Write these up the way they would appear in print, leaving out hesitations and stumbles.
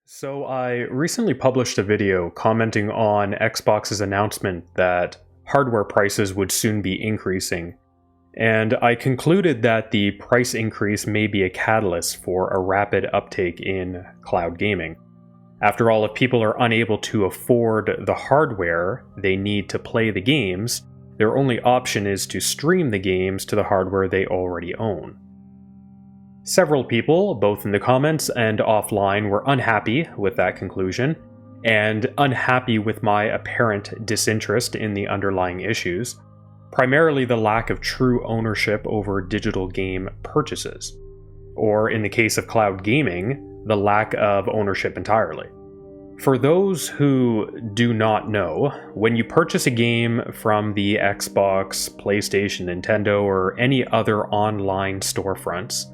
So I recently published a video commenting on Xbox's announcement that hardware prices would soon be increasing, and I concluded that the price increase may be a catalyst for a rapid uptake in cloud gaming. After all, if people are unable to afford the hardware they need to play the games, their only option is to stream the games to the hardware they already own. Several people, both in the comments and offline, were unhappy with that conclusion, and unhappy with my apparent disinterest in the underlying issues, primarily the lack of true ownership over digital game purchases, or in the case of cloud gaming, the lack of ownership entirely. For those who do not know, when you purchase a game from the Xbox, PlayStation, Nintendo, or any other online storefronts,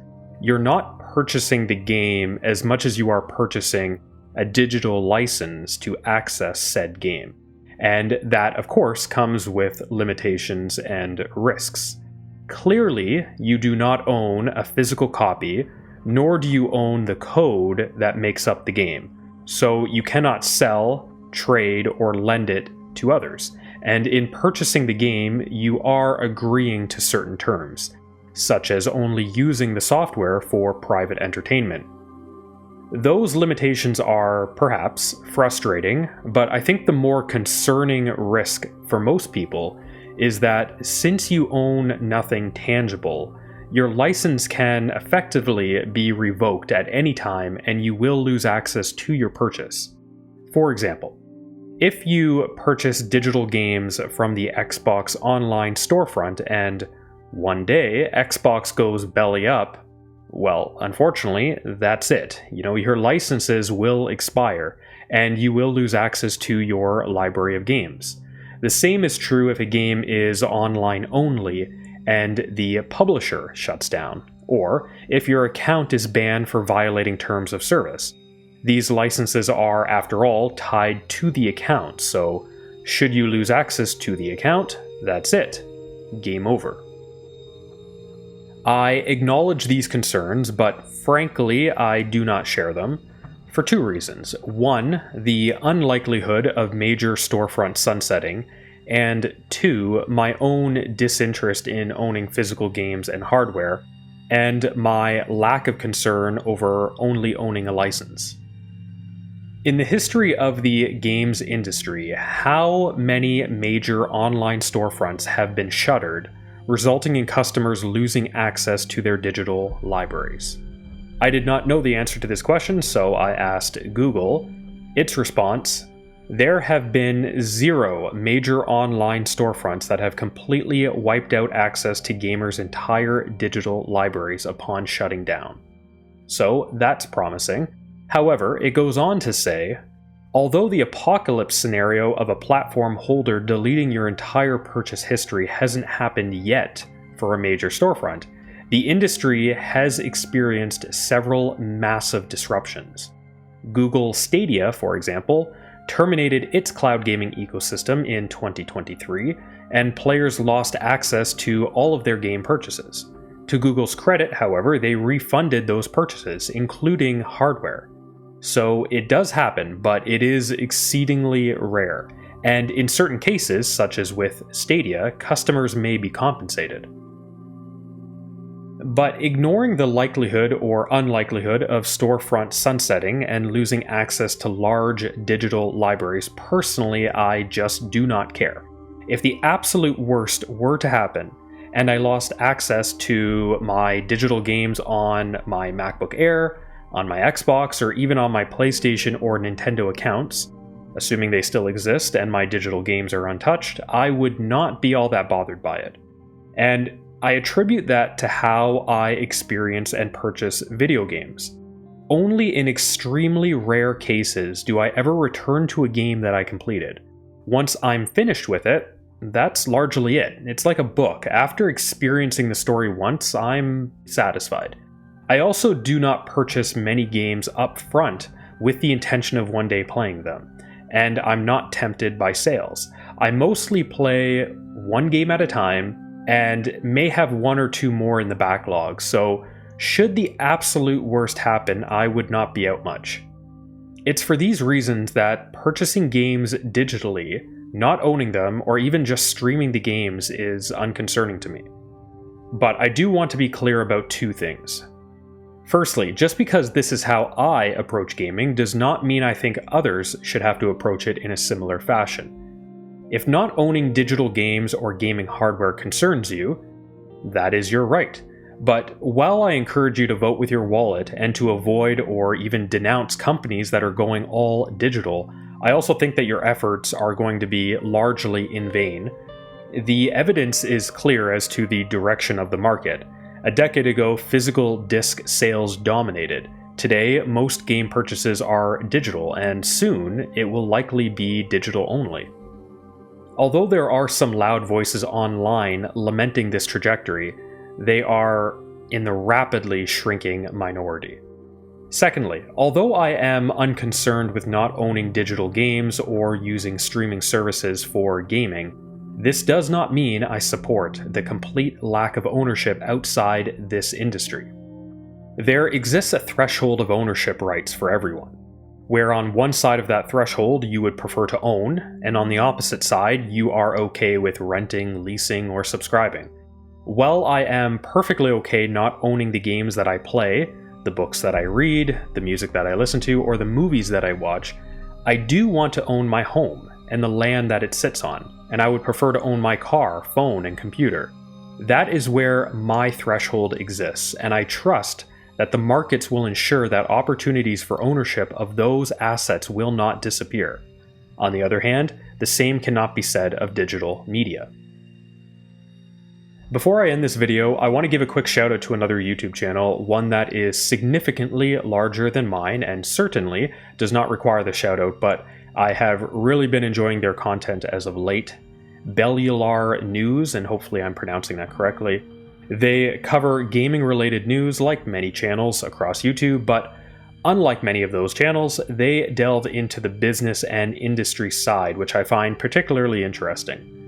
you're not purchasing the game as much as you are purchasing a digital license to access said game. And that, of course, comes with limitations and risks. Clearly, you do not own a physical copy, nor do you own the code that makes up the game. So you cannot sell, trade, or lend it to others. And in purchasing the game, you are agreeing to certain terms, such as only using the software for private entertainment. Those limitations are, perhaps, frustrating, but I think the more concerning risk for most people is that since you own nothing tangible, your license can effectively be revoked at any time and you will lose access to your purchase. For example, if you purchase digital games from the Xbox Online storefront and one day, Xbox goes belly up, well, unfortunately, that's it. Your licenses will expire, and you will lose access to your library of games. The same is true if a game is online only and the publisher shuts down, or if your account is banned for violating terms of service. These licenses are, after all, tied to the account, so should you lose access to the account, that's it. Game over. I acknowledge these concerns, but frankly, I do not share them, for two reasons. One, the unlikelihood of major storefront sunsetting, and two, my own disinterest in owning physical games and hardware, and my lack of concern over only owning a license. In the history of the games industry, how many major online storefronts have been shuttered, resulting in customers losing access to their digital libraries? I did not know the answer to this question, so I asked Google. Its response: there have been 0 major online storefronts that have completely wiped out access to gamers' entire digital libraries upon shutting down. So that's promising. However, it goes on to say, although the apocalypse scenario of a platform holder deleting your entire purchase history hasn't happened yet for a major storefront, the industry has experienced several massive disruptions. Google Stadia, for example, terminated its cloud gaming ecosystem in 2023, and players lost access to all of their game purchases. To Google's credit, however, they refunded those purchases, including hardware. So it does happen, but it is exceedingly rare, and in certain cases, such as with Stadia, customers may be compensated. But ignoring the likelihood or unlikelihood of storefront sunsetting and losing access to large digital libraries, personally, I just do not care. If the absolute worst were to happen, and I lost access to my digital games on my MacBook Air, on my Xbox, or even on my PlayStation or Nintendo accounts, assuming they still exist and my digital games are untouched, I would not be all that bothered by it. And I attribute that to how I experience and purchase video games. Only in extremely rare cases do I ever return to a game that I completed. Once I'm finished with it, that's largely it. It's like a book. After experiencing the story once, I'm satisfied. I also do not purchase many games up front with the intention of one day playing them, and I'm not tempted by sales. I mostly play one game at a time and may have 1 or 2 more in the backlog, so should the absolute worst happen, I would not be out much. It's for these reasons that purchasing games digitally, not owning them, or even just streaming the games is unconcerning to me. But I do want to be clear about two things. Firstly, just because this is how I approach gaming does not mean I think others should have to approach it in a similar fashion. If not owning digital games or gaming hardware concerns you, that is your right. But while I encourage you to vote with your wallet and to avoid or even denounce companies that are going all digital, I also think that your efforts are going to be largely in vain. The evidence is clear as to the direction of the market. A decade ago, physical disc sales dominated. Today, most game purchases are digital, and soon it will likely be digital only. Although there are some loud voices online lamenting this trajectory, they are in the rapidly shrinking minority. Secondly, although I am unconcerned with not owning digital games or using streaming services for gaming, this does not mean I support the complete lack of ownership outside this industry. There exists a threshold of ownership rights for everyone, where on one side of that threshold you would prefer to own, and on the opposite side you are okay with renting, leasing, or subscribing. While I am perfectly okay not owning the games that I play, the books that I read, the music that I listen to, or the movies that I watch, I do want to own my home and the land that it sits on, and I would prefer to own my car, phone, and computer. That is where my threshold exists, and I trust that the markets will ensure that opportunities for ownership of those assets will not disappear. On the other hand, the same cannot be said of digital media. Before I end this video, I want to give a quick shout out to another YouTube channel, one that is significantly larger than mine and certainly does not require the shout out, but I have really been enjoying their content as of late. Bellular News, and hopefully I'm pronouncing that correctly. They cover gaming-related news like many channels across YouTube, but unlike many of those channels, they delve into the business and industry side, which I find particularly interesting.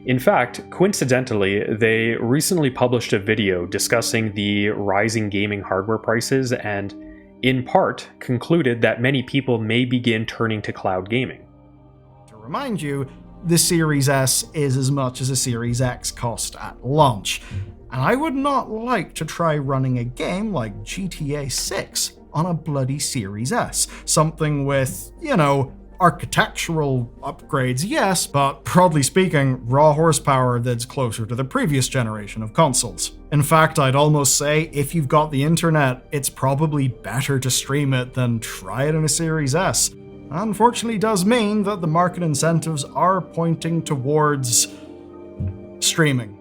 In fact, coincidentally, they recently published a video discussing the rising gaming hardware prices and, in part, concluded that many people may begin turning to cloud gaming. To remind you, the Series S is as much as a Series X cost at launch, and I would not like to try running a game like GTA 6 on a bloody Series S. Something with, architectural upgrades, yes, but broadly speaking, raw horsepower that's closer to the previous generation of consoles. In fact, I'd almost say if you've got the internet, it's probably better to stream it than try it in a Series S. Unfortunately, does mean that the market incentives are pointing towards streaming.